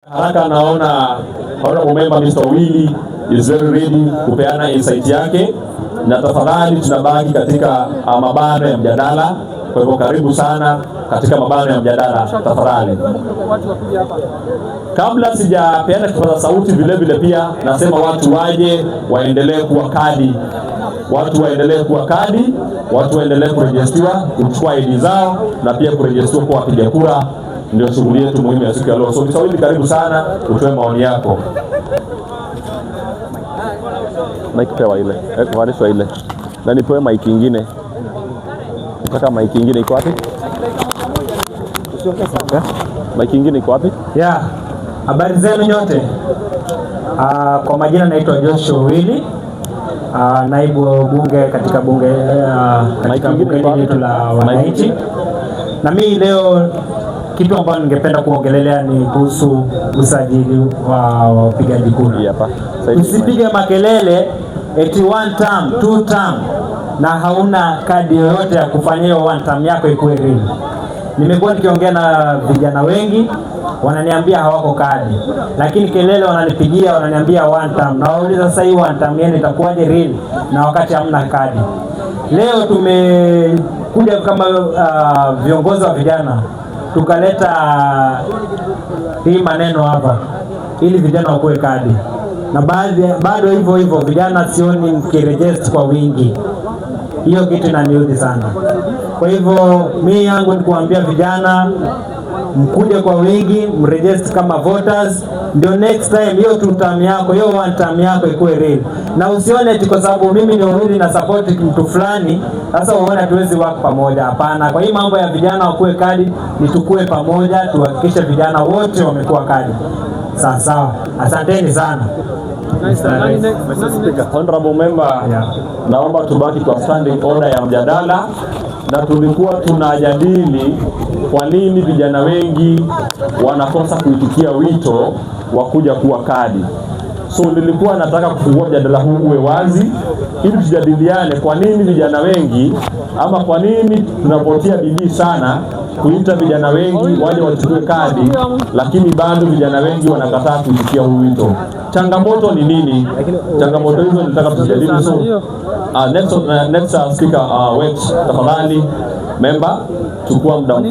Haraka naona member Mr. Willy is very ready kupeana insight yake, na tafadhali tunabaki katika mabano ya mjadala. Kwa hivyo karibu sana katika mabano ya mjadala tafadhali. Kabla sijapeana kipaza sauti, vile pia nasema watu waje waendelee kuwa kadi. Watu waendelee kuwa kadi, watu waendelee kurejistiwa, kuchukua ID zao na pia kurejistiwa kwa wapiga kura. Ndio shughuli yetu muhimu ya siku ya leo. So Mr. Willy, karibu sana, utoe maoni yako. Mic pewa ile. Kuvarishwa ile. Na nipewe mic nyingine. Nataka mic nyingine iko wapi? Mic nyingine iko wapi? Yeah. Habari zenu nyote. Kwa majina naitwa Joshua Willy. Naibu bunge katika bunge letu la wananchi. Na mimi leo kitu ambacho ningependa kuongelelea ni kuhusu usajili wa wapigaji kura. Usipige makelele eti one term, two term na hauna kadi yoyote ya kufanyia one term yako ikuwe real. Nimekuwa nikiongea na vijana wengi wananiambia hawako kadi, lakini kelele wananipigia wananiambia one term. Na wauliza sasa hii one term yenu itakuwaje real na wakati hamna kadi? Leo tumekuja kama viongozi wa vijana tukaleta hii maneno hapa ili vijana wakuwe kadi, na bado hivyo vijana sioni mkiregister kwa wingi. Hiyo kitu inaniudhi sana. Kwa hivyo mimi yangu ni kuambia vijana mkuje kwa wingi, mregister kama voters, ndio next time hiyo two term yako, hiyo one term yako ikuwe real. Na usione eti kwa sababu mimi ni Uhuru na support mtu fulani sasa uone tuwezi work pamoja. Hapana. Kwa hii mambo ya vijana wakuwe kadi ni tukue pamoja, tuhakikishe vijana wote wamekuwa kadi. Sawa. Asanteni sana. Honorable member, naomba tubaki kwa standing order ya mjadala, na tulikuwa tunajadili kwa nini vijana wengi wanakosa kuitikia wito wa kuja kuwa kadi. So nilikuwa nataka kufungua mjadala huu uwe wazi ili tujadiliane kwa nini vijana wengi, ama kwa nini tunapotia bidii sana kuita vijana wengi waje wachukue kadi, lakini bado vijana wengi wanakataa kuitikia huu wito. Changamoto ni nini? Changamoto hizo nitaka tujadili. So next speaker, wait tafadhali member, chukua muda.